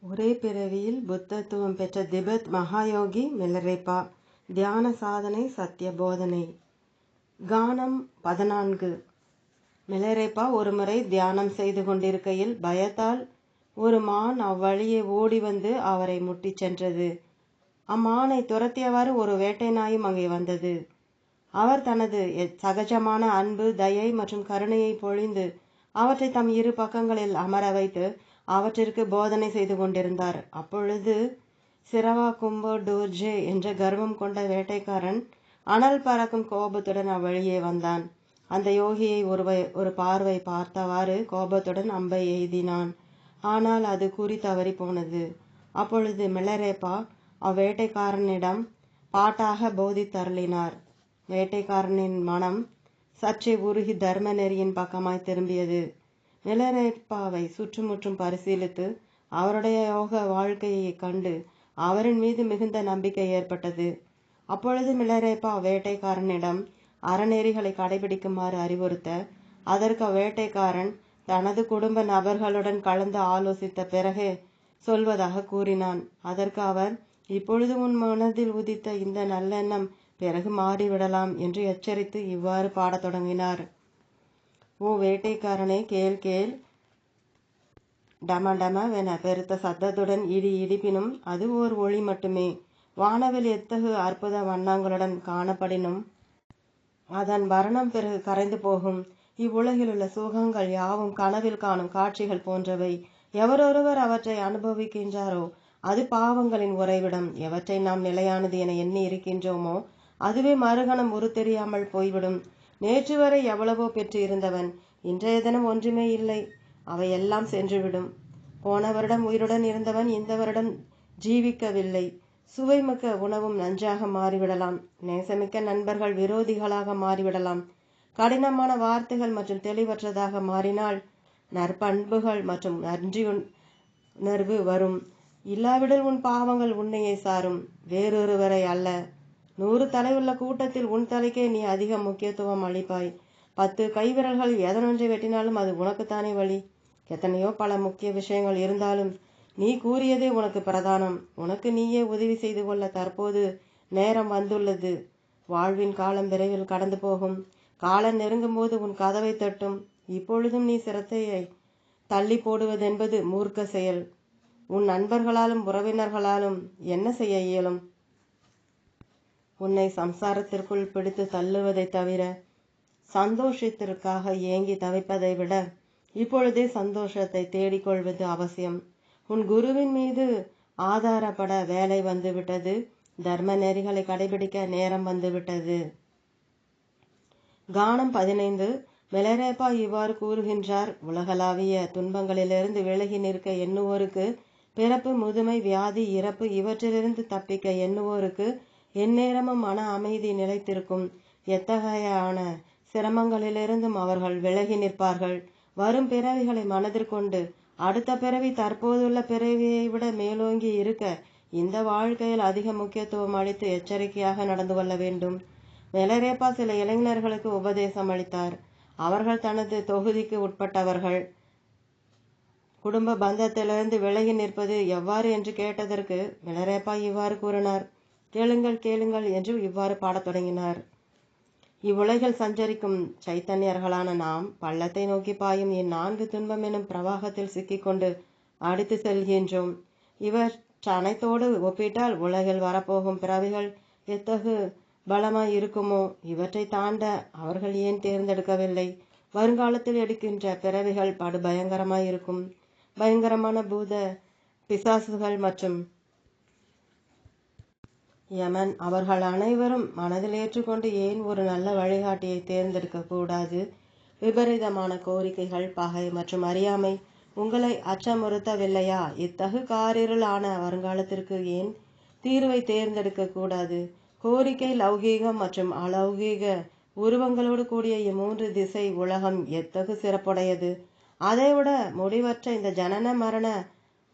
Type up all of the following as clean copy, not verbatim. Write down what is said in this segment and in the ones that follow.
ஒரே பிறவியில் புத்தத்துவம் பெற்ற திபெத் மகாயோகி மிலரேபா. தியான சாதனை சத்திய போதனை. கானம் 14. மிலரேபா ஒருமுறை தியானம் செய்து கொண்டிருக்கையில் பயத்தால் ஒரு மான் அவ்வழியே ஓடி வந்து அவரை முட்டிச் சென்றது. அம்மானை துரத்தியவாறு ஒரு வேட்டை நாயும் அங்கே வந்தது. அவர் தனது சகஜமான அன்பு, தயை மற்றும் கருணையை பொழிந்து அவற்றை தம் இரு பக்கங்களில் அமர வைத்து அவற்றிற்கு போதனை செய்து கொண்டிருந்தார். அப்பொழுது சிரவா கும்போ டோர்ஜே என்ற கர்வம் கொண்ட வேட்டைக்காரன் அனல் பறக்கும் கோபத்துடன் அவ்வழியே வந்தான். அந்த யோகியை ஒரு பார்வை பார்த்தவாறு கோபத்துடன் அம்பை எய்தினான். ஆனால் அது குறி தவறி போனது. அப்பொழுது மிலரேபா அவ்வேட்டைக்காரனிடம் பாட்டாக போதித்தருளினார். வேட்டைக்காரனின் மனம் சற்றே உருகி தர்ம நெறியின் பக்கமாய் திரும்பியது. மிலரேபாவை சுற்றுமுற்றும் பரிசீலித்து அவருடைய யோக வாழ்க்கையை கண்டு அவரின் மீது மிகுந்த நம்பிக்கை ஏற்பட்டது. அப்பொழுது மிலரேபா வேட்டைக்காரனிடம் அறநெறிகளை கடைபிடிக்குமாறு அறிவுறுத்த, அதற்கு அவ்வேட்டைக்காரன் தனது குடும்ப நபர்களுடன் கலந்து ஆலோசித்த பிறகே சொல்வதாக கூறினான். அதற்கு அவர், இப்பொழுது உன் மனதில் உதித்த இந்த நல்லெண்ணம் பிறகு மாறிவிடலாம் என்று எச்சரித்து இவ்வாறு பாடத் தொடங்கினார். ஓ வேட்டைக்காரனே, கேள் கேள். டம டமவென பெருத்த சத்தத்துடன் இடி இடிப்பினும் அது ஓர் ஒளி மட்டுமே. வானவில் எத்தகு அற்புத வண்ணங்களுடன் காணப்படினும் அதன் வர்ணம் பிறகு கரைந்து போகும். இவ்வுலகிலுள்ள சுகங்கள் யாவும் கனவில் காணும் காட்சிகள் போன்றவை. எவரொருவர் அவற்றை அனுபவிக்கின்றாரோ அது பாவங்களின் உறைவிடம். எவற்றை நாம் நிலையானது என எண்ணி இருக்கின்றோமோ அதுவே மறுகணம் உருத்தெரியாமல் போய்விடும். நேற்று வரை எவ்வளவோ பெற்று இருந்தவன் இன்றைய தினம் ஒன்றுமே இல்லை. அவையெல்லாம் சென்றுவிடும். போன வருடம் உயிருடன் இருந்தவன் இந்த வருடம் ஜீவிக்கவில்லை. சுவைமிக்க உணவும் நஞ்சாக மாறிவிடலாம். நேசமிக்க நண்பர்கள் விரோதிகளாக மாறிவிடலாம். கடினமான வார்த்தைகள் மற்றும் தெளிவற்றதாக மாறினால் நற்பண்புகள் மற்றும் நன்றியுணர்வு வரும். இல்லாவிடில் உன் பாவங்கள் உன்னையே சாரும், வேறொருவரை அல்ல. 100 தலை உள்ள கூட்டத்தில் உன் தலைக்கே நீ அதிக முக்கியத்துவம் அளிப்பாய். 10 கைவிரல்கள் எதனொன்றை வெட்டினாலும் அது உனக்குத்தானே வழி. எத்தனையோ பல முக்கிய விஷயங்கள் இருந்தாலும் நீ கூறியதே உனக்கு பிரதானம். உனக்கு நீயே உதவி செய்து கொள்ள தற்போது நேரம் வந்துள்ளது. வாழ்வின் காலம் விரைவில் கடந்து போகும். காலம் நெருங்கும் போது உன் கதவை தட்டும். இப்பொழுதும் நீ சிரத்தையை தள்ளி போடுவதென்பது மூர்க்க செயல். உன் நண்பர்களாலும் உறவினர்களாலும் என்ன செய்ய இயலும்? உன்னை சம்சாரத்திற்குள் பிடித்து தள்ளுவதை தவிர சந்தோஷத்திற்காக ஏங்கி தவிப்பதை விட இப்பொழுதே சந்தோஷத்தை தேடிக்கொள்வது அவசியம். உன் குருவின் மீது ஆதாரப்பட வேலை வந்துவிட்டது. தர்ம நெறிகளை கடைபிடிக்க நேரம் வந்துவிட்டது. கானம் 15. மிலரேபா இவ்வாறு கூறுகின்றார். உலகளாவிய துன்பங்களிலிருந்து விலகி நிற்க எண்ணுவோருக்கு, பிறப்பு, முதுமை, வியாதி, இறப்பு இவற்றிலிருந்து தப்பிக்க எண்ணுவோருக்கு எந்நேரமும் மன அமைதி நிலைத்திருக்கும். எத்தகையான சிரமங்களிலிருந்தும் அவர்கள் விலகி நிற்பார்கள். வரும் பிறவிகளை மனதிற்கொண்டு அடுத்த பிறவி தற்போதுள்ள பிறவியை விட மேலோங்கி இருக்க இந்த வாழ்க்கையில் அதிக முக்கியத்துவம் அளித்து எச்சரிக்கையாக நடந்து கொள்ள வேண்டும். மிலரேபா சில இளைஞர்களுக்கு உபதேசம் அளித்தார். அவர்கள் தனது தொகுதிக்கு உட்பட்டவர்கள். குடும்ப பந்தத்திலிருந்து விலகி நிற்பது எவ்வாறு என்று கேட்டதற்கு மிலரேபா இவ்வாறு கூறினார். கேளுங்கள் கேளுங்கள் என்று இவ்வாறு பாடத் தொடங்கினார். இவ்வுலகில் சஞ்சரிக்கும் சைத்தன்யர்களான நாம் பள்ளத்தை நோக்கி பாயும் இந்நான்கு துன்பம் எனும் பிரவாகத்தில் சிக்கிக்கொண்டு அடித்து செல்கின்றோம். இவற்றனைத்தோடு ஒப்பிட்டால் உலகில் வரப்போகும் பிறவிகள் எத்தகு பலமாய் இருக்குமோ. இவற்றை தாண்ட அவர்கள் ஏன் தேர்ந்தெடுக்கவில்லை? வருங்காலத்தில் எடுக்கின்ற பிறவிகள் படு பயங்கரமாய் இருக்கும். பயங்கரமான பூத பிசாசுகள் மற்றும் யமன் அவர்கள் அனைவரும் மனதில் ஏற்றுக்கொண்டு ஏன் ஒரு நல்ல வழிகாட்டியை தேர்ந்தெடுக்க கூடாது? விபரீதமான கோரிக்கைகள், பகை மற்றும் அறியாமை உங்களை அச்சமுறுத்தவில்லையா? இத்தகு காரிருள் ஆன வருங்காலத்திற்கு ஏன் தீர்வை தேர்ந்தெடுக்க கூடாது? கோரிக்கை, லௌகீகம் மற்றும் அலௌகீக உருவங்களோடு கூடிய இம்மூன்று திசை உலகம் எத்தகு சிறப்புடையது! அதைவிட முடிவற்ற இந்த ஜனன மரண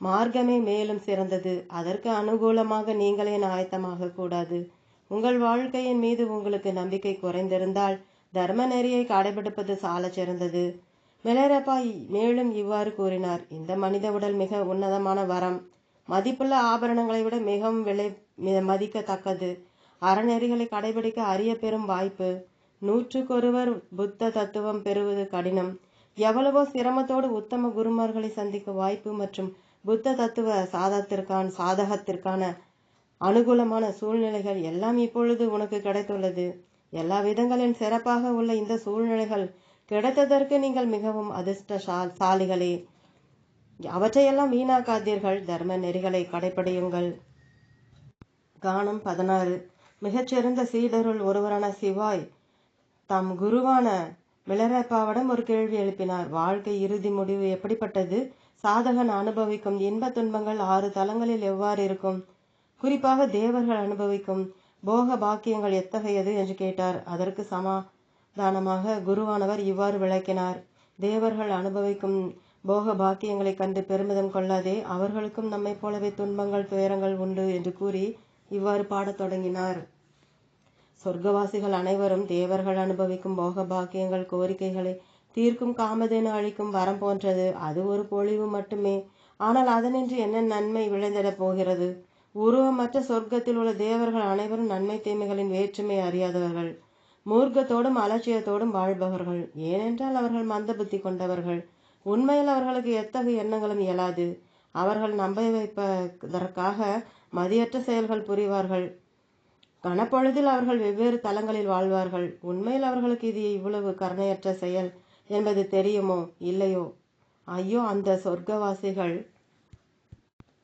மார்க்கமே மேலும் சிறந்தது. அதற்கு அனுகூலமாக நீங்களே ஆயத்தமாக கூடாது. உங்கள் வாழ்க்கையின் மீது உங்களுக்கு நம்பிக்கை குறைந்திருந்தால் தர்ம நெறியை கடைபிடிப்பது சாலச் சிறந்தது. மிலரேபா மேலும் இவ்வாறு கூறினார். இந்த மனித உடல் மிக உன்னதமான வரம். மதிப்புள்ள ஆபரணங்களை விட மிகவும் விலை மதிக்கத்தக்கது. அறநெறிகளை கடைபிடிக்க அரிய பெரும் வாய்ப்பு. 100க்கொருவர் புத்த தத்துவம் பெறுவது கடினம். எவ்வளவோ சிரமத்தோடு உத்தம குருமார்களை சந்திக்க வாய்ப்பு மற்றும் புத்த தத்துவ சாதகத்திற்கான அனுகூலமான சூழ்நிலைகள் எல்லாம் இப்பொழுது உனக்கு கிடைத்துள்ளது. எல்லா விதங்களின் சிறப்பாக உள்ள இந்த சூழ்நிலைகள் கிடைத்ததற்கு நீங்கள் மிகவும் அதிர்ஷ்டசாலிகளே. அவற்றையெல்லாம் வீணாக்காதீர்கள். தர்ம நெறிகளை கடைபிடியுங்கள். கானம் 16. மிகச்சிறந்த சீடருள் ஒருவரான சிவாய் தம் குருவான மிலரேப்பாவிடம் ஒரு கேள்வி எழுப்பினார். வாழ்க்கை இறுதி முடிவு எப்படிப்பட்டது? சாதகன் அனுபவிக்கும் இன்ப துன்பங்கள் 6 தலங்களில் எவ்வாறு இருக்கும்? குறிப்பாக தேவர்கள் அனுபவிக்கும் போக பாக்கியங்கள் எத்தகையது என்று கேட்டார். அதற்கு சமாதானமாக குருவானவர் இவ்வாறு விளக்கினார். தேவர்கள் அனுபவிக்கும் போக பாக்கியங்களை கண்டு பெருமிதம் கொள்ளாதே. அவர்களுக்கும் நம்மை போலவே துன்பங்கள் துயரங்கள் உண்டு என்று கூறி இவ்வாறு பாடத் தொடங்கினார். சொர்க்கவாசிகள் அனைவரும் தேவர்கள் அனுபவிக்கும் போக பாக்கியங்கள் கோரிக்கைகளை தீர்க்கும் காமதேனு அளிக்கும் வரம் போன்றது. அது ஒரு பொழிவு மட்டுமே. ஆனால் அதனின்று என்ன நன்மை விளைந்திடப் போகிறது? உருவமற்ற சொர்க்கத்தில் உள்ள தேவர்கள் அனைவரும் நன்மை தீமைகளின் வேற்றுமை அறியாதவர்கள். மூர்க்கத்தோடும் அலட்சியத்தோடும் வாழ்பவர்கள். ஏனென்றால் அவர்கள் மந்த புத்தி கொண்டவர்கள். உண்மையில் அவர்களுக்கு எத்தகைய எண்ணங்களும் இயலாது. அவர்கள் நம்ப வைப்பதற்காக மதியற்ற செயல்கள் புரிவார்கள். கனப்பொழுதில் அவர்கள் வெவ்வேறு தலங்களில் வாழ்வார்கள். உண்மையில் அவர்களுக்கு இது இவ்வளவு கருணையற்ற செயல் என்பது தெரியுமோ இல்லையோ? ஐயோ, அந்த சொர்க்கவாசிகள்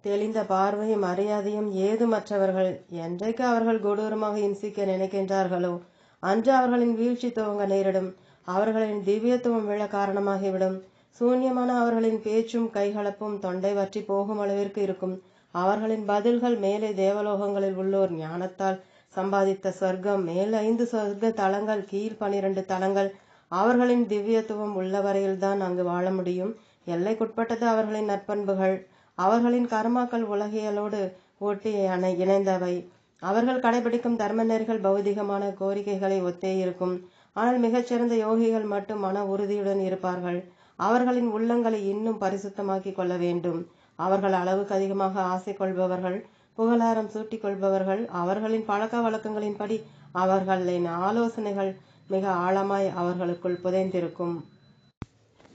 தெளிந்த பார்வையும் மரியாதையும் ஏதுமற்றவர்கள். என்றைக்கு அவர்கள் கொடூரமாக இம்சிக்க நினைக்கின்றார்களோ அன்று அவர்களின் வீழ்ச்சி துவங்க நேரிடும். அவர்களின் திவ்யத்துவம் விழ காரணமாகிவிடும். சூன்யமான அவர்களின் பேச்சும் கைகலப்பும் தொண்டை வற்றி போகும் அளவிற்கு இருக்கும். அவர்களின் பதில்கள் மேலே தேவலோகங்களில் உள்ளோர் ஞானத்தால் சம்பாதித்த சொர்க்கம், மேல் 5 சொர்க்க தலங்கள், கீழ் 12 தலங்கள். அவர்களின் திவ்யத்துவம் உள்ளவரையில்தான் அங்கு வாழ முடியும். எல்லைக்குட்பட்டது அவர்களின் நற்பண்புகள். அவர்களின் கர்மாக்கள் உலகியலோடு ஒட்டி இணைந்தவை. அவர்கள் கடைபிடிக்கும் தர்ம நெறிகள் பௌதிகமான கோரிக்கைகளை ஒத்தே இருக்கும். ஆனால் மிகச்சிறந்த யோகிகள் மட்டும் மன உறுதியுடன் இருப்பார்கள். அவர்களின் உள்ளங்களை இன்னும் பரிசுத்தமாக்கி கொள்ள வேண்டும். அவர்கள் அளவுக்கு அதிகமாக ஆசை கொள்பவர்கள், புகழாரம் சூட்டிக் கொள்பவர்கள். அவர்களின் பழக்க வழக்கங்களின்படி அவர்களின் ஆலோசனைகள் மிக ஆழமாய் அவர்களுக்குள் புதைந்திருக்கும்.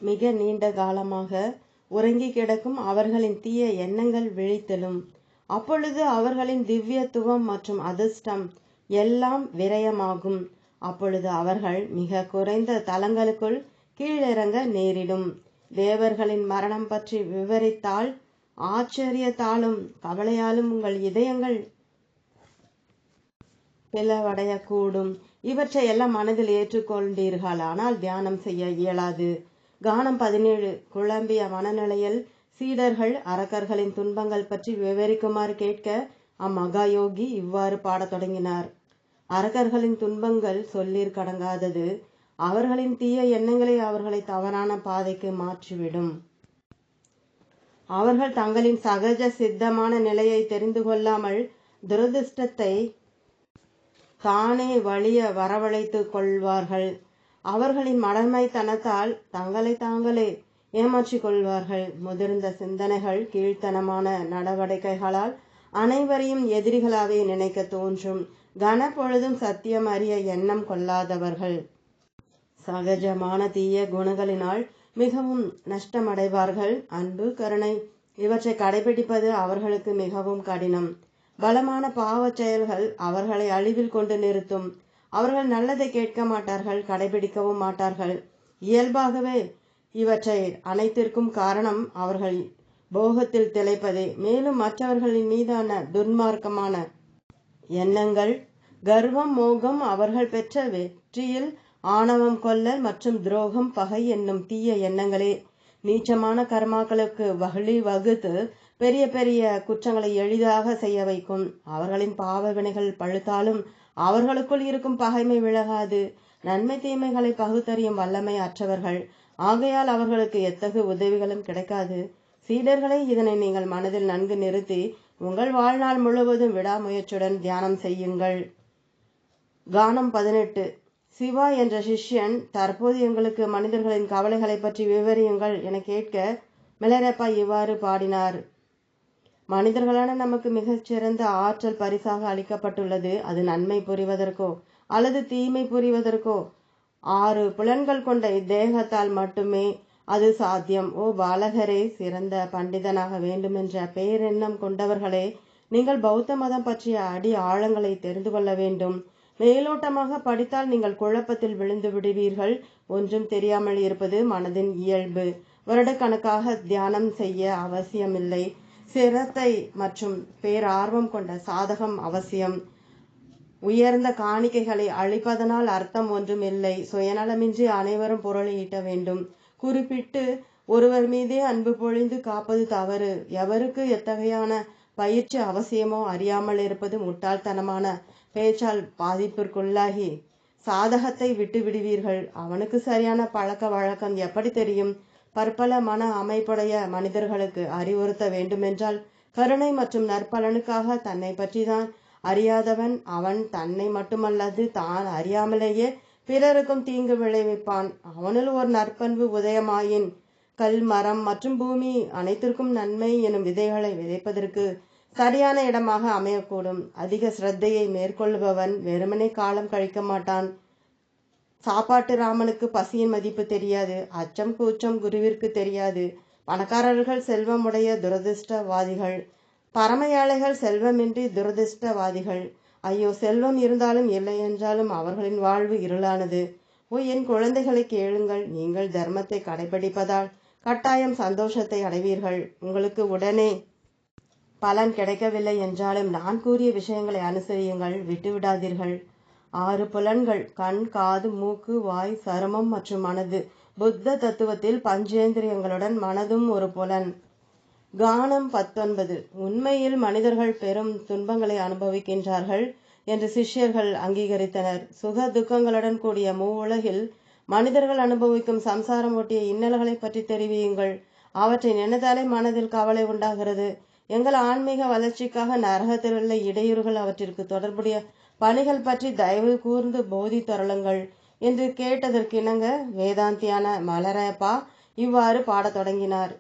மிக நீண்ட காலமாக உறங்கி கிடக்கும் அவர்களின் தீய எண்ணங்கள் விழித்தெழும். அப்பொழுது அவர்களின் திவ்யத்துவம் மற்றும் அதிர்ஷ்டம் எல்லாம் விரயமாகும். அப்பொழுது அவர்கள் மிக குறைந்த தலங்களுக்குள் கீழிறங்க நேரிடும். தேவர்களின் மரணம் பற்றி விவரித்தால் ஆச்சரியத்தாலும் கவலையாலும் உங்கள் இதயங்கள் பிளவடையக்கூடும். இவற்றை எல்லாம் மனதில் ஏற்றுக்கொண்டீர்கள், ஆனால் தியானம் செய்ய இயலாது. கானம் 17. குழம்பிய மனநிலையில் சீடர்கள் அரக்கர்களின் துன்பங்கள் பற்றி விவரிக்குமாறு கேட்க அம்மகாயோகி இவ்வாறு பாடத் தொடங்கினார். அரக்கர்களின் துன்பங்கள் சொல்லிற்கடங்காதது. அவர்களின் தீய எண்ணங்களே அவர்களை தவறான பாதைக்கு மாற்றிவிடும். அவர்கள் தங்களின் சகஜ சித்தமான நிலையை தெரிந்து கொள்ளாமல் துரதிர்ஷ்டத்தை தானே வலிய வரவழைத்து கொள்வார்கள். அவர்களின் மடமைத்தனத்தால் தங்களை தாங்களே ஏமாற்றிக் கொள்வார்கள். முதிர்ந்த சிந்தனைகள் கீழ்த்தனமான நடவடிக்கைகளால் அனைவரையும் எதிரிகளாவே நினைக்க தோன்றும். கனப்பொழுதும் சத்தியம் அறிய எண்ணம் கொள்ளாதவர்கள் சகஜமான தீய குணங்களினால் மிகவும் நஷ்டமடைவார்கள். அன்பு, கருணை இவற்றை கடைபிடிப்பது அவர்களுக்கு மிகவும் கடினம். பலமான பாவச் செயல்கள் அவர்களை அழிவில் கொண்டு நிறுத்தும். அவர்கள் நல்லதை கேட்க மாட்டார்கள், கடைபிடிக்கவும் மாட்டார்கள். இயல்பாகவே இவற்றை அனைத்திற்கும் காரணம் அவர்கள் போகத்தில் திளைப்பதே. மேலும் மற்றவர்களின் மீதான துன்மார்க்கமான எண்ணங்கள், கர்வம், மோகம், அவர்கள் பெற்ற வெற்றியில் ஆணவம் கொள்ளல் மற்றும் துரோகம், பகை என்னும் தீய எண்ணங்களே நீச்சமான கர்மாக்களுக்கு வழி வகுத்து பெரிய பெரிய குற்றங்களை எளிதாக செய்ய வைக்கும். அவர்களின் பாவ வினைகள் பழுத்தாலும் அவர்களுக்குள் இருக்கும் பகைமை விலகாது. நன்மை தீமைகளை பகுத்தறியும் வல்லமை அற்றவர்கள். ஆகையால் அவர்களுக்கு எத்தகு உதவிகளும் கிடைக்காது. சீடர்களே, இதனை நீங்கள் மனதில் நன்கு நிறுத்தி உங்கள் வாழ்நாள் முழுவதும் விடாமுயற்சியுடன் தியானம் செய்யுங்கள். கானம் 18. சிவா என்ற சிஷ்யன், தற்போது எங்களுக்கு மனிதர்களின் கவலைகளை பற்றி விவரியுங்கள் என கேட்க மிலரேப்பா இவ்வாறு பாடினார். மனிதர்களான நமக்கு மிகச்சிறந்த ஆற்றல் பரிசாக அளிக்கப்பட்டுள்ளது. அது நன்மை புரிவதற்கோ அல்லது தீமை புரிவதற்கோ 6 புலன்கள் கொண்ட இத்தேகத்தால் மட்டுமே அது சாத்தியம். ஓ பாலகரே, சிறந்த பண்டிதனாக வேண்டுமென்ற பேரெண்ணம் கொண்டவர்களே, நீங்கள் பௌத்த மதம் பற்றிய அடி ஆழங்களை தெரிந்து கொள்ள வேண்டும். மேலோட்டமாக படித்தால் நீங்கள் குழப்பத்தில் விழுந்து விடுவீர்கள். ஒன்றும் தெரியாமல் இருப்பது மனதின் இயல்பு. வருடக்கணக்காக தியானம் செய்ய அவசியமில்லை. சிரத்தை மற்றும் பேரார்வம் கொண்ட சாதகம் அவசியம். உயர்ந்த காணிக்கைகளை அளிப்பதனால் அர்த்தம் ஒன்றும் இல்லை. சுயநலமின்றி அனைவரும் பொருளை ஈட்ட வேண்டும். குறிப்பிட்டு ஒருவர் மீதே அன்பு பொழிந்து காப்பது தவறு. எவருக்கு எத்தகையான பயிற்சி அவசியமோ அறியாமல் இருப்பது முட்டாள்தனமான பேச்சால் பாதிப்பிற்குள்ளாகி சாதகத்தை விட்டு விடுவீர்கள். அவனுக்கு சரியான பழக்க வழக்கம் எப்படி தெரியும்? பற்பல மன அமைப்புடைய மனிதர்களுக்கு அறிவுறுத்த வேண்டுமென்றால் கருணை மற்றும் நற்பலனுக்காக தன்னை பற்றிதான் அறியாதவன் அவன் தன்னை மட்டுமல்லது தான் அறியாமலேயே பிறருக்கும் தீங்கு விளைவிப்பான். அவனுள் ஒரு நற்பண்பு உதயமாயின் கல், மரம் மற்றும் பூமி அனைத்திற்கும் நன்மை எனும் விதைகளை விதைப்பதற்கு சரியான இடமாக அமையக்கூடும். அதிக சிரத்தையை மேற்கொள்பவன் வெறுமனே காலம் கழிக்க மாட்டான். சாப்பாட்டு ராமனுக்கு பசியின் மதிப்பு தெரியாது. அச்சம் கூச்சம் குருவிற்கு தெரியாது. பணக்காரர்கள் செல்வமுடைய துரதிருஷ்டவாதிகள், பரம ஏழைகள் செல்வமின்றி துரதிருஷ்டவாதிகள். ஐயோ, செல்வம் இருந்தாலும் இல்லை என்றாலும் அவர்களின் வாழ்வு இருளானது. ஓ என் குழந்தைகளை கேளுங்கள். நீங்கள் தர்மத்தை கடைபிடிப்பதால் கட்டாயம் சந்தோஷத்தை அடைவீர்கள். உங்களுக்கு உடனே பலன் கிடைக்கவில்லை என்றாலும் நான் கூறிய விஷயங்களை அனுசரியுங்கள், விட்டுவிடாதீர்கள். 6 புலன்கள் கண், காது, மூக்கு, வாய், சருமம் மற்றும் மனது. புத்த தத்துவத்தில் பஞ்சேந்திரியங்களுடன் மனதும் ஒரு புலன். கானம் 19. உண்மையில் மனிதர்கள் பெரும் துன்பங்களை அனுபவிக்கின்றார்கள் என்று சிஷ்யர்கள் அங்கீகரித்தனர். சுக துக்கங்களுடன் கூடிய மூவுலகில் மனிதர்கள் அனுபவிக்கும் சம்சாரம் ஒட்டிய இன்னல்களை பற்றி தெரிவியுங்கள். அவற்றை நினைத்தாலே மனதில் கவலை உண்டாகிறது. எங்கள் ஆன்மீக வளர்ச்சிக்காக நரகத்திலுள்ள இடையூறுகள், அவற்றிற்கு தொடர்புடைய பணிகள் பற்றி தயவு கூர்ந்து போதி தருளுங்கள் என்று கேட்டதற்கிணங்க வேதாந்தியான மலரப்பா இவ்வாறு பாடத் தொடங்கினார்.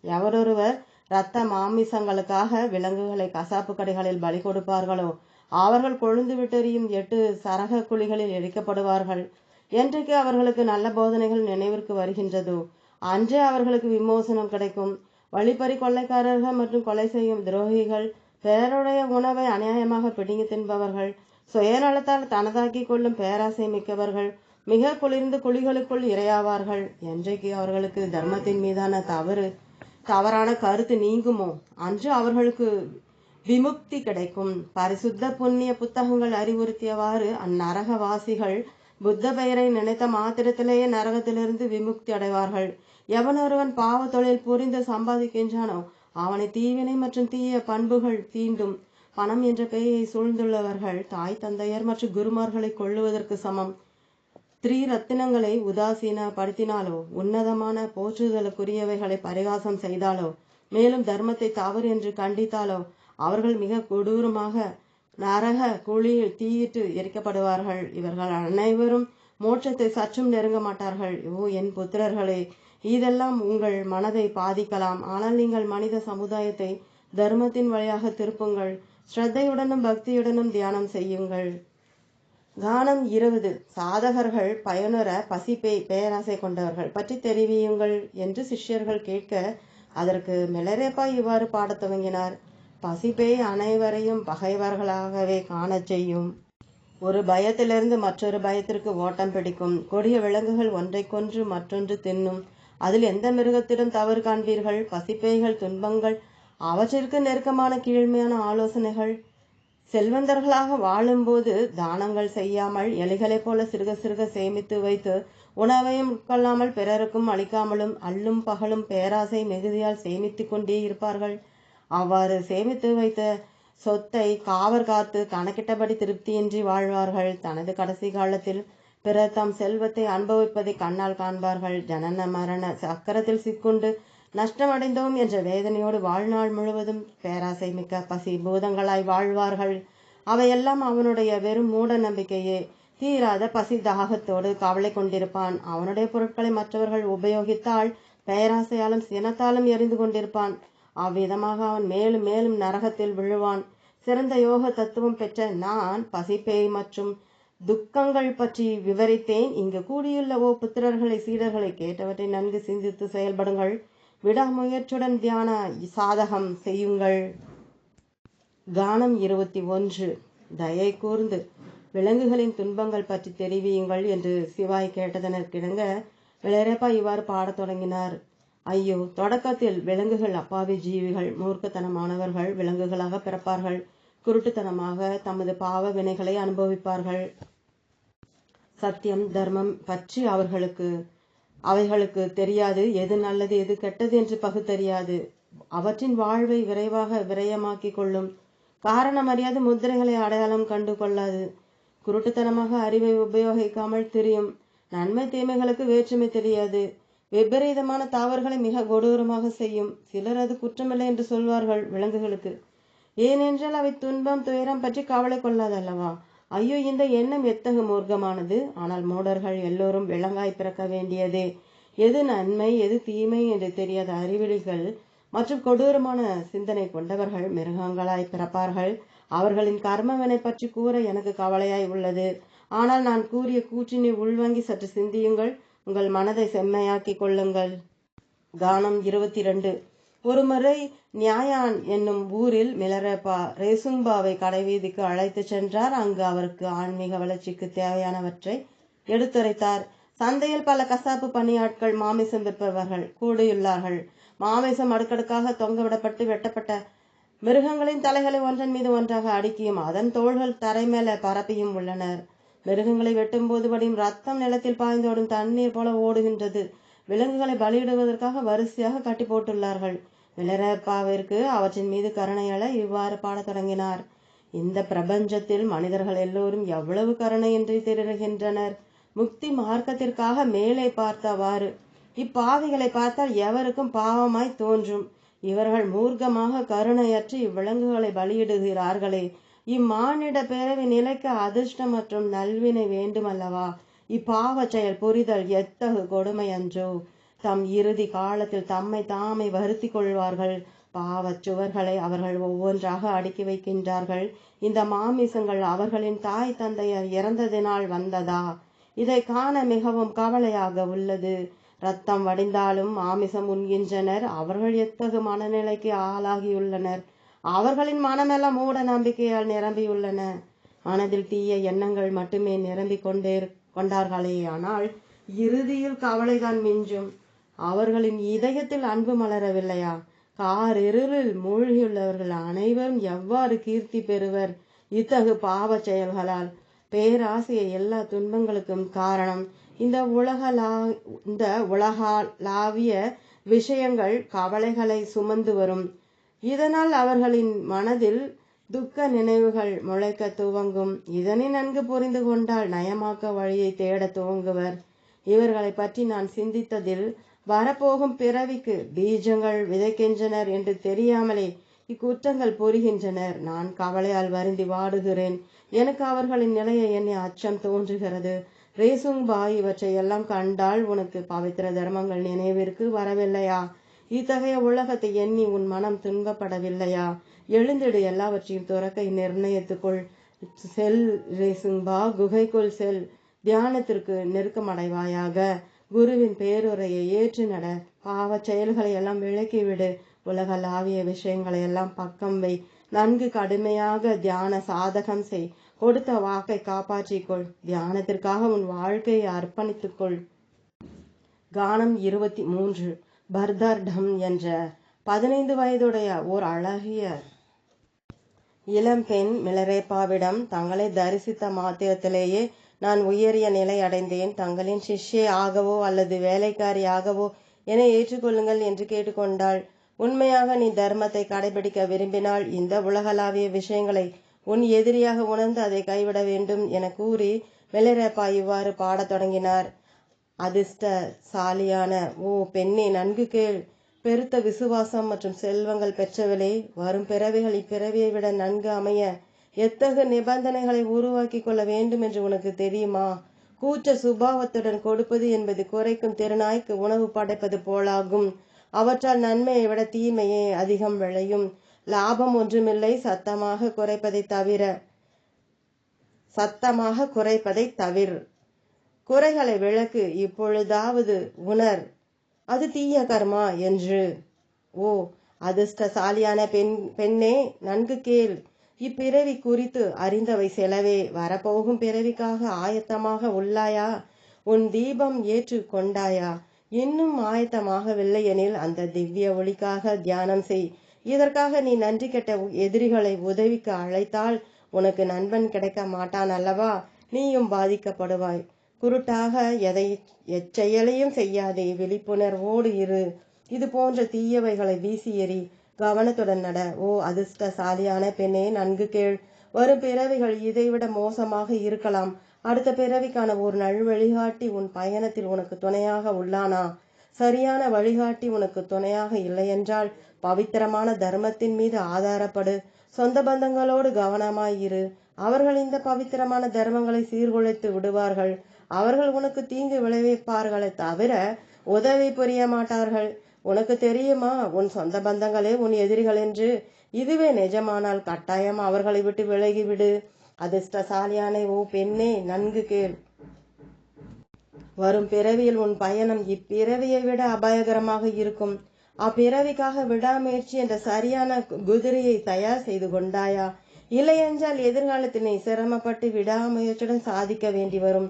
எவரொருவர் இரத்த மாமிசங்களுக்காக விலங்குகளை கசாப்பு கடைகளில் பலி கொடுப்பார்களோ அவர்கள் கொழுந்து விட்டெறியும் 8 சரக குழிகளில் எரிக்கப்படுவார்கள். என்றைக்கு அவர்களுக்கு நல்ல போதனைகள் நினைவிற்கு வருகின்றதோ அன்றே அவர்களுக்கு விமோசனம் கிடைக்கும். வழிப்பறி கொள்ளைக்காரர்கள் மற்றும் கொலை செய்யும் துரோகிகள், பிறருடைய உணவை அநியாயமாக பிடுங்கி தின்பவர்கள், சுயநலத்தால் தனதாக்கி கொள்ளும் பேராசை மிக்கவர்கள் மிக குளிர்ந்து குழிகளுக்குள் இரையாவார்கள். என்றைக்கு அவர்களுக்கு தர்மத்தின் மீதான தவறான கருத்து நீங்குமோ அன்று அவர்களுக்கு விமுக்தி கிடைக்கும். பரிசுத்த புண்ணிய புத்தகங்கள் அறிவுறுத்தியவாறு அந்நரகவாசிகள் புத்த பெயரை நினைத்த மாத்திரத்திலேயே நரகத்திலிருந்து விமுக்தி அடைவார்கள். எவனொருவன் பாவ தொழில் புரிந்து சம்பாதிக்கின்றானோ அவனை தீவினை மற்றும் தீய பண்புகள் தீண்டும். பணம் என்ற பேயை சூழ்ந்துள்ளவர்கள் தாய் தந்தையர் மற்றும் குருமார்களை கொள்ளுவதற்கு சமம். ரத்தினங்களை உதாசீனப்படுத்தினாலோ உன்னதமான போற்றுதலுக்குரியவைகளை பரிகாசம் செய்தாலோ மேலும் தர்மத்தை தவறு என்று கண்டித்தாலோ அவர்கள் மிக கொடூரமாக நரக குழியில் தீயிட்டு எரிக்கப்படுவார்கள். இவர்கள் அனைவரும் மோட்சத்தை சற்றும் நெருங்க மாட்டார்கள். ஓ என் புத்திரர்களே, இதெல்லாம் உங்கள் மனதை பாதிக்கலாம். ஆனால் நீங்கள் மனித சமுதாயத்தை தர்மத்தின் வழியாக திருப்புங்கள். ஸ்ரத்தையுடனும் பக்தியுடனும் தியானம் செய்யுங்கள். கானம் 20. சாதகர்கள் பயனுற பேராசை கொண்டவர்கள் பற்றி தெரிவியுங்கள் என்று சிஷ்யர்கள் கேட்க அதற்கு மெலரேப்பா இவ்வாறு பாடத் துவங்கினார். பசிப்பேய் அனைவரையும் பகைவர்களாகவே காணச் செய்யும். ஒரு பயத்திலிருந்து மற்றொரு பயத்திற்கு ஓட்டம் பிடிக்கும். கொடிய விலங்குகள் ஒன்றைக்கொன்று மற்றொன்று தின்னும். அதில் எந்த மிருகத்திடம் தவறு காண்பீர்கள்? பசிப்பேய்கள் துன்பங்கள், அவற்றிற்கு நெருக்கமான கீழ்மையான ஆலோசனைகள். செல்வந்தர்களாக வாழும்போது தானங்கள் செய்யாமல் எலிகளைப் போல சிறுக சிறுக சேமித்து வைத்து உணவையும் உட்கொள்ளாமல் பிறருக்கும் அளிக்காமலும் அல்லும் பகலும் பேராசை மிகுதியால் சேமித்து கொண்டே இருப்பார்கள். அவ்வாறு சேமித்து வைத்த சொத்தை காவர் காத்து கணக்கிட்டபடி திருப்தியின்றி வாழ்வார்கள். தனது கடைசி காலத்தில் பிறர் தம் செல்வத்தை அனுபவிப்பதை கண்ணால் காண்பார்கள். ஜனன மரண சக்கரத்தில் சிக்குண்டு நஷ்டமடைந்தோம் என்ற வேதனையோடு வாழ்நாள் முழுவதும் பேராசை மிக்க பசி பூதங்களாய் வாழ்வார்கள். அவையெல்லாம் அவனுடைய வெறும் மூட நம்பிக்கையே. தீராத பசி தாகத்தோடு கவலை கொண்டிருப்பான். அவனுடைய பொருட்களை மற்றவர்கள் உபயோகித்தால் பேராசையாலும் சினத்தாலும் எரிந்து கொண்டிருப்பான். அவ்விதமாக அவன் மேலும் மேலும் நரகத்தில் விழுவான். சிறந்த யோக தத்துவம் பெற்ற நான் பசிப்பேய் மற்றும் துக்கங்கள் பற்றி விவரித்தேன். இங்கு கூடியுள்ள புத்திரர்களை சீடர்களை கேட்டவற்றை நன்கு சிந்தித்து செயல்படுங்கள். விடாமுயற்சியுடன் தியான சாதகம் செய்யுங்கள். கானம் 21. தயை கூர்ந்து விலங்குகளின் துன்பங்கள் பற்றி தெரிவியுங்கள் என்று சிவாய் கேட்டதற்கிணங்க மிலரேப்பா இவ்வாறு பாடத் தொடங்கினார். ஐயோ, தொடக்கத்தில் விலங்குகள் அப்பாவி ஜீவிகள், மூர்க்கத்தனமானவர்கள். விலங்குகளாக பிறப்பார்கள். குருட்டுத்தனமாக தமது பாவ வினைகளை அனுபவிப்பார்கள். சத்தியம் தர்மம் பற்றி அவைகளுக்கு தெரியாது. எது நல்லது எது கெட்டது என்று பகுத்தறியாது. அவற்றின் வாழ்வை விரைவாக விரயமாக்கி கொள்ளும். காரணம் அறியாது முத்திரைகளை அடையாளம் கண்டு கொள்ளாது. குருட்டுத்தனமாக அறிவை உபயோகிக்காமல் திரியும். நன்மை தீமைகளுக்கு வேற்றுமை தெரியாது. விபரீதமான தவறுகளை மிக கொடூரமாக செய்யும். சிலர் அது குற்றமில்லை என்று சொல்வார்கள் விலங்குகளுக்கு. ஏனென்றால் அவை துன்பம் துயரம் பற்றி கவலை கொள்ளாதல்லவா? ஐயோ, இந்த எண்ணம் எத்தகு மூர்க்கமானது! ஆனால் மூடர்கள் எல்லோரும் விலங்காய் பிறக்க வேண்டியதே. எது நன்மை எது தீமை என்று தெரியாத அறிவிலிகள் மற்றும் கொடூரமான சிந்தனை கொண்டவர்கள் மிருகங்களாய் பிறப்பார்கள். அவர்களின் கர்மவினை பற்றி கூற எனக்கு கவலையாய் உள்ளது. ஆனால் நான் கூறிய கூற்றினை உள்வாங்கி சற்று சிந்தியுங்கள். உங்கள் மனதை செம்மையாக்கி கொள்ளுங்கள். கானம் 22. ஒருமுறை நியாயான் என்னும் ஊரில் மிலரேப்பா ரேசுங்பாவை கடைவீதிக்கு அழைத்து சென்றார். அங்கு அவருக்கு ஆன்மீக வளர்ச்சிக்கு தேவையானவற்றை எடுத்துரைத்தார். சந்தையில் பல கசாப்பு பணியாட்கள் மாமிசம் விற்பவர்கள் கூடியுள்ளார்கள். மாமிசம் அடுக்கடுக்காக தொங்கவிடப்பட்டு வெட்டப்பட்ட மிருகங்களின் தலைகளை ஒன்றன் மீது ஒன்றாக அடுக்கியும் அதன் தோள்கள் தரை மேல பரப்பியும் உள்ளனர். மிருகங்களை வெட்டும் போது வடியும் ரத்தம் நிலத்தில் பாய்ந்தோடும் தண்ணீர் போல ஓடுகின்றது. விலங்குகளை பலியிடுவதற்காக வரிசையாக கட்டி போட்டுள்ளார்கள். மிலரேப்பாவிற்கு அவற்றின் மீது கருணையள இவ்வாறு பாடத் தொடங்கினார். இந்த பிரபஞ்சத்தில் மனிதர்கள் எல்லோரும் எவ்வளவு கருணையின்றி திரிகின்றனர். முக்தி மார்க்கத்திற்காக மேலே பார்த்தவாறு இப்பாவிகளை பார்த்தால் எவருக்கும் பாவமாய் தோன்றும். இவர்கள் மூர்க்கமாக கருணையற்று இவ்விலங்குகளை பலியிடுகிறார்களே. இம்மானிட பிறவி நிலைக்கு அதிர்ஷ்டம் மற்றும் நல்வினை வேண்டுமல்லவா? இப்பாவ செயல் புரிதல் எத்தகு கொடுமை அன்றோ? தம் இறுதி காலத்தில் தம்மை தாமே வருத்தி கொள்வார்கள். பாவச் சுவர்களை அவர்கள் ஒவ்வொன்றாக அடுக்கி வைக்கின்றார்கள். இந்த மாமிசங்கள் அவர்களின் தாய் தந்தையர் இறந்ததினால் வந்ததா? இதை காண மிகவும் கவலையாக உள்ளது. ரத்தம் வடிந்தாலும் மாமிசம் உண்கின்றனர். அவர்கள் எத்தகு மனநிலைக்கு ஆளாகியுள்ளனர். அவர்களின் மனமெல்லாம் மூட நம்பிக்கையால் நிரம்பியுள்ளன. மனதில் தீய எண்ணங்கள் மட்டுமே நிரம்பி கொண்டார்களே. ஆனால் இறுதியில் கவலைதான் மிஞ்சும். அவர்களின் இதயத்தில் அன்பு மலரவில்லையா? காரிருளில் மூழ்கியுள்ளவர்கள் அனைவரும் எவ்வாறு கீர்த்தி பெறுவர்? இத்தகு பாவ செயல்களால் பேராசைய எல்லா துன்பங்களுக்கும் காரணம் இந்த உலகளாவிய விஷயங்கள் கவலைகளை சுமந்து வரும். இதனால் அவர்களின் மனதில் துக்க நினைவுகள் முளைக்க துவங்கும். இதனை நன்கு புரிந்து கொண்டால் நயமாக்க வழியை தேட துவங்குவர். இவர்களை பற்றி நான் சிந்தித்ததில் வரப்போகும் பிறவிக்கு பீஜங்கள் விதைக்கின்றனர் என்று தெரியாமலே இக்குற்றங்கள் புரிகின்றனர். நான் கவலையால் வருந்தி வாடுகிறேன். எனக்கு அவர்களின் நிலையை எண்ணி அச்சம் தோன்றுகிறது. ரேசுங்பா, இவற்றை எல்லாம் கண்டால் உனக்கு பவித்திர தர்மங்கள் நினைவிற்கு வரவில்லையா? இத்தகைய உலகத்தை எண்ணி உன் மனம் துன்பப்படவில்லையா? எழுந்திடு, எல்லாவற்றையும் துறக்க நிர்ணயித்துக்கொள். செல் ரேசுங்பா, குகைக்குள் செல். தியானத்திற்கு நெருக்கமடைவாயாக. குருவின் பேருரையை ஏற்று நட. பாவ செயல்களை எல்லாம் விலக்கிவிடு. உலகளாவிய விஷயங்களை எல்லாம் பக்கம் வை. நன்கு கடுமையாக தியான சாதகம் செய். கொடுத்த வாக்கை காப்பாற்றிக்கொள். தியானத்திற்காக உன் வாழ்க்கையை அர்ப்பணித்துக்கொள். கானம் 23. பர்தார்டம் என்ற 15 வயதுடைய ஓர் அழகிய இளம்பெண் மிலரேப்பாவிடம், தங்களை தரிசித்த மாத்திரத்திலேயே நான் உயரிய நிலை அடைந்தேன். தங்களின் சிஷ்யை ஆகவோ அல்லது வேலைக்காரி ஆகவோ என ஏற்றுக்கொள்ளுங்கள் என்று கேட்டுக்கொண்டாள். உண்மையாக நீ தர்மத்தை கடைபிடிக்க விரும்பினால் இந்த உலகளாவிய விஷயங்களை உன் எதிரியாக உணர்ந்து அதை கைவிட வேண்டும் என கூறி மிலரேப்பா இவ்வாறு பாடத் தொடங்கினார். அதிர்ஷ்டசாலியான ஓ பெண்ணே, நன்கு கேள். பெருத்த விசுவாசம் மற்றும் செல்வங்கள் பெற்றவளே, வரும் பிறவிகள் இப்பிறவியை விட நன்கு அமைய எத்தகு நிபந்தனைகளை உருவாக்கி கொள்ள வேண்டும் என்று உனக்கு தெரியுமா? கூற்ற சுபாவத்துடன் கொடுப்பது என்பது குறைக்கும் திருநாய்க்கு உணவு படைப்பது போலாகும். அவற்றால் நன்மையை விட தீமையே அதிகம் விளையும். லாபம் ஒன்றுமில்லை சத்தமாக குறைப்பதை தவிர. குறைகளை விளக்கு, இப்பொழுதாவது உணர், அது தீய கர்மா என்று. ஓ அதிர்ஷ்டசாலியான பெண்ணே, நன்கு கேள். இப்பிறவி குறித்து அறிந்தவை சிலவே. வரப்போகும் பிறவிக்காக ஆயத்தமாக உள்ளாயா? உன் தீபம் ஏற்று கொண்டாயா? இன்னும் ஆயத்தமாகவில்லை எனில் அந்த திவ்ய ஒளிக்காக தியானம் செய். இதற்காக நீ நன்றி கெட்ட எதிரிகளை உதவிக்கு அழைத்தால் உனக்கு நண்பன் கிடைக்க மாட்டான் அல்லவா? நீயும் பாதிக்கப்படுவாய். குருட்டாக எச்செயலையும் செய்யாதே, விழிப்புணர்வோடு இரு. இது போன்ற தீயவைகளை வீசி எறி. கவனத்துடன் நட. ஓ அதிர்ஷ்டசாலியான பெண்ணே, நன்கு கேள். வரும் பிறவிகள் இதைவிட மோசமாக இருக்கலாம். அடுத்த பிறவிக்கான ஒரு நல் வழிகாட்டி உன் பயணத்தில் உனக்கு துணையாக உள்ளானா? சரியான வழிகாட்டி உனக்கு துணையாக இல்லையென்றால் பவித்திரமான தர்மத்தின் மீது ஆதாரப்படு. சொந்த பந்தங்களோடு கவனமாயிரு. அவர்கள் இந்த பவித்திரமான தர்மங்களை சீர்குலைத்து விடுவார்கள். அவர்கள் உனக்கு தீங்கு விளைவிப்பார்களே தவிர உதவி புரிய மாட்டார்கள். உனக்கு தெரியுமா, உன் சொந்த பந்தங்களே உன் எதிரிகள் என்று? இதுவே நிஜமானால் கட்டாயம் அவர்களை விட்டு விலகிவிடு. அதிர்ஷ்டசாலியான ஓ பெண்ணே, நன்கு கேள். வரும் பிறவியில் உன் பயணம் இப்பிறவியை விட அபாயகரமாக இருக்கும். அப்பிறவிக்காக விடாமுயற்சி என்ற சரியான குதிரையை தயார் செய்து கொண்டாயா? இல்லையென்றால் எதிர்காலத்தில் நீ சிரமப்பட்டு விடாமுயற்சியுடன் சாதிக்க வேண்டி வரும்.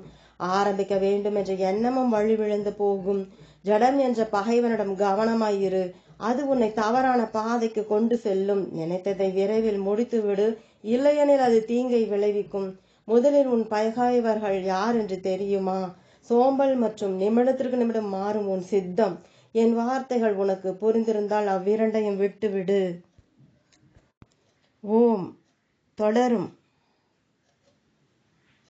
ஆரம்பிக்க வேண்டும் என்ற எண்ணமும் வழி விழுந்து போகும். ஜடம் என்ற பகைவனிடம் கவனமாயிரு. அது உன்னை தவறான பாதைக்கு கொண்டு செல்லும். நினைத்ததை விரைவில் முடித்துவிடு, இல்லையெனில் அது தீங்கை விளைவிக்கும். முதலில் உன் பகைவர்கள் யார் என்று தெரியுமா? சோம்பல் மற்றும் நிமிடத்திற்கு நிமிடம் மாறும் உன் சித்தம். என் வார்த்தைகள் உனக்கு புரிந்திருந்தால் அவ்விரண்டையும் விட்டுவிடு. ஓம் தொடரும்.